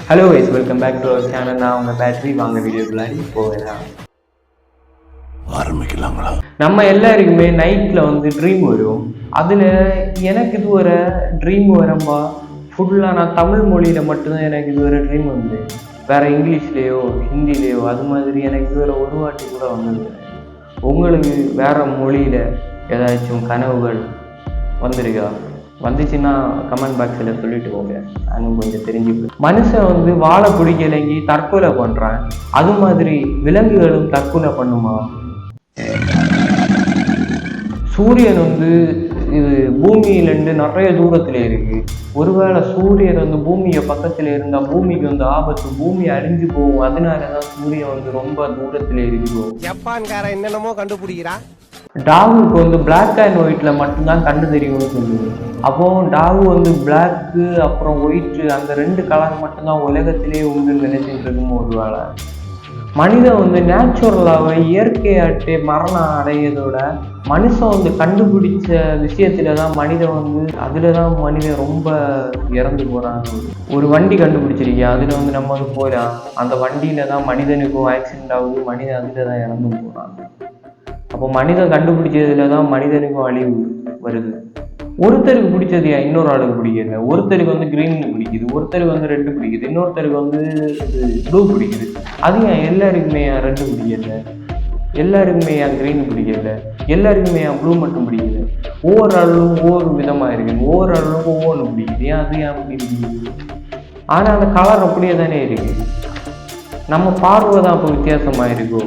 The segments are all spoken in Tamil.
Hello guys, welcome back to our channel. நான் உங்கள் பேட்டரி வாங்க வீடியோக்குள்ளாடி போவேன். ஆரம்பிக்கலாங்களா? நம்ம எல்லாருக்குமே நைட்டில் வந்து ட்ரீம் வரும். அதில் எனக்கு இது ஒரு ட்ரீம் வரம்பா ஃபுல்லாக நான் தமிழ் மொழியில் மட்டும்தான் எனக்கு இது ஒரு ட்ரீம் வந்து, வேறு இங்கிலீஷ்லேயோ ஹிந்திலேயோ அது மாதிரி எனக்கு இது ஒரு வாட்டி கூட வந்தது. உங்களுக்கு வேறு மொழியில் ஏதாச்சும் கனவுகள் வந்திருக்கா? வந்துச்சுன்னா கமெண்ட் பாக்ஸில் சொல்லிட்டு போங்க, நானும் கொஞ்சம் தெரிஞ்சுக்கிறேன். மனுஷன் வந்து வாழை பிடிக்கலைங்கி தற்கொலை பண்ணுறான், அது மாதிரி விலங்குகளும் தற்கொலை பண்ணுமா? சூரியன் வந்து இது பூமியிலேருந்து நிறைய தூரத்தில் இருக்கு. ஒருவேளை சூரியன் வந்து பூமியை பக்கத்தில் இருந்தால் பூமிக்கு வந்து ஆபத்து, பூமி அழிஞ்சு போகும். அதனால தான் சூரியன் வந்து ரொம்ப தூரத்தில் இருக்குதோ. ஜப்பான்கார என்னென்னமோ கண்டுபிடிக்கிறா. டாகுக்கு வந்து பிளாக் அண்ட் ஒயிட்ல மட்டும்தான் கண்டு தெரியும்னு சொல்லுது. அப்போ டாகு வந்து பிளாக்கு அப்புறம் ஒயிட்டு அந்த ரெண்டு கலர் மட்டும்தான் உலகத்திலேயே உண்டுன்னு நினைச்சிட்டு இருக்கும். ஒரு வேளை மனிதன் வந்து நேச்சுரலாகவே இயற்கையாட்டே மரணம் அடையதோட மனுஷன் வந்து கண்டுபிடிச்ச விஷயத்துல தான் மனிதன் வந்து அதுல தான் மனிதன் ரொம்ப இறந்து போறாங்க. ஒரு வண்டி கண்டுபிடிச்சிருக்கியா, அதுல வந்து நம்ம வந்து போயிடலாம், அந்த வண்டியில தான் மனிதனுக்கும் ஆக்சிடென்ட் ஆகுது, மனிதன் அதுல தான் இறந்து போறாங்க. அப்போ மனிதன் கண்டுபிடிச்சதுல தான் மனிதனுக்கும் அழிவு வருது. ஒருத்தருக்கு பிடிச்சது இன்னொரு ஆளுக்கு பிடிக்கல. ஒருத்தருக்கு வந்து கிரீன் பிடிக்குது, ஒருத்தருக்கு வந்து ரெட்டு பிடிக்குது, இன்னொருத்தருக்கு வந்து ப்ளூ பிடிக்குது. அது ஏன் எல்லாருக்குமே ரெட்டு பிடிக்கல, எல்லாருக்குமே ஏன் கிரீன் பிடிக்கல, எல்லாருக்குமே ஏன் ப்ளூ மட்டும் பிடிக்கல? ஒவ்வொரு ஆளும் ஒவ்வொரு விதமாக இருக்குது, ஒவ்வொரு ஆளுக்கும் ஒவ்வொன்று பிடிக்குது. ஏன் அது ஏன் அப்படி பிடிக்குது? ஆனால் அந்த கலர் அப்படியே தானே இருக்குது. நம்ம பார்வை தான் இப்போ வித்தியாசமாக இருக்கோ.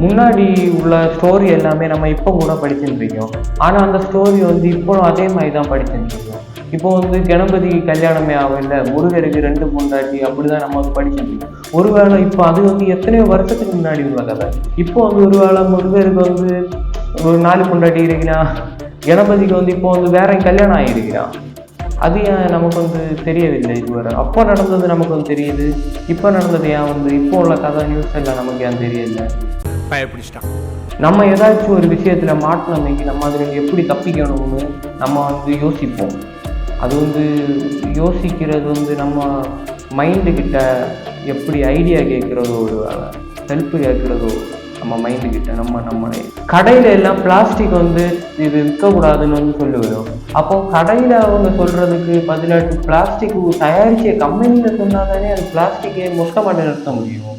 முன்னாடி உள்ள ஸ்டோரி எல்லாமே நம்ம இப்போ கூட படிச்சுட்டு இருக்கோம். ஆனால் அந்த ஸ்டோரி வந்து இப்போ அதே மாதிரி தான் படிச்சுட்டு இருக்கோம். இப்போ வந்து கணபதி கல்யாணமே ஆகல, முருகருக்கு 2 பொண்டாட்டி, அப்படிதான் நம்ம வந்து படிச்சுட்டு இருக்கோம். ஒருவேளை இப்போ அது வந்து எத்தனையோ வருஷத்துக்கு முன்னாடி உள்ள கதை. இப்போ வந்து ஒருவேளை முருகருக்கு வந்து ஒரு 4 பொண்டாட்டி இருக்கிறான், கணபதிக்கு வந்து இப்போ வந்து வேற கல்யாணம் ஆகியிருக்கிறான். அது ஏன் நமக்கு வந்து தெரியவில்லை இதுவரை? அப்போ நடந்தது நமக்கு வந்து தெரியுது, இப்போ நடந்தது ஏன் வந்து இப்போ உள்ள கதை நியூஸ் எல்லாம் நமக்கு ஏன் தெரியல? நம்ம ஏதாச்சும் ஒரு விஷயத்துல மாட்டினமைக்கு நம்ம அதில் எப்படி தப்பிக்கணும்னு நம்ம வந்து யோசிப்போம். அது வந்து யோசிக்கிறது வந்து நம்ம மைண்டு கிட்ட எப்படி ஐடியா கேட்குறதோ, ஒரு வேலை ஹெல்ப் கேட்குறதோ நம்ம மைண்டு கிட்ட. நம்ம கடையில எல்லாம் பிளாஸ்டிக் வந்து இது விற்கக்கூடாதுன்னு வந்து சொல்லுவோம். அப்போ கடையில அவங்க சொல்றதுக்கு பதிலாட்டு பிளாஸ்டிக் தயாரிச்ச கம்பெனியில சொன்னாதானே அது பிளாஸ்டிக்கே மொத்தமாக நிறுத்த முடியும்.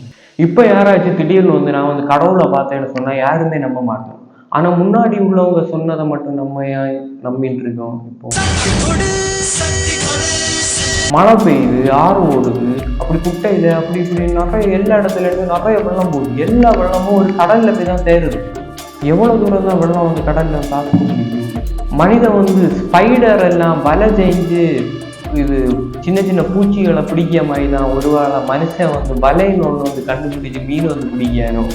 இப்போ யாராச்சும் திடீர்னு வந்து நான் வந்து கடவுளை பார்த்தேன்னு சொன்னால் யாருமே நம்ப மாட்டோம். ஆனால் முன்னாடி உள்ளவங்க சொன்னதை மட்டும் நம்ம ஏன் நம்பிட்டு இருக்கோம்? இப்போ மழை பெய்யுது, ஆறு ஓடுது, அப்படி குட்டையில் அப்படி இப்படி நிறைய எல்லா இடத்துல இருந்து நிறைய வெள்ளம் போகுது. எல்லா வெள்ளமும் ஒரு கடலில் போய் தான் சேருது. எவ்வளோ தூரம் தான் வெள்ளம் வந்து கடலில் தாக்க முடியும்? மனிதன் வந்து ஸ்பைடர் எல்லாம் வலை செஞ்சு இது சின்ன சின்ன பூச்சிகளை பிடிக்கிற மாதிரி தான் ஒருவேளை மனுஷன் வந்து வலைன்னு ஒன்று வந்து கண்டுபிடிச்சி மீன் வந்து பிடிக்கணும்.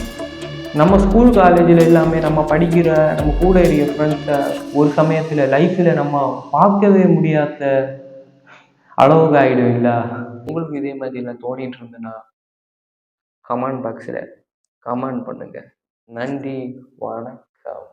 நம்ம ஸ்கூல் காலேஜில் எல்லாமே நம்ம படிக்கிற நம்ம கூட இருக்கிற ஃப்ரெண்ட்ஸை ஒரு சமயத்தில் லைஃப்பில் நம்ம பார்க்கவே முடியாத அளவுக்கு ஆகிடுவீங்களா? உங்களுக்கு இதே மாதிரி நான் தோணிட்டு இருந்தேன்னா கமெண்ட் பாக்ஸில் கமெண்ட் பண்ணுங்க. நன்றி, வணக்கம்.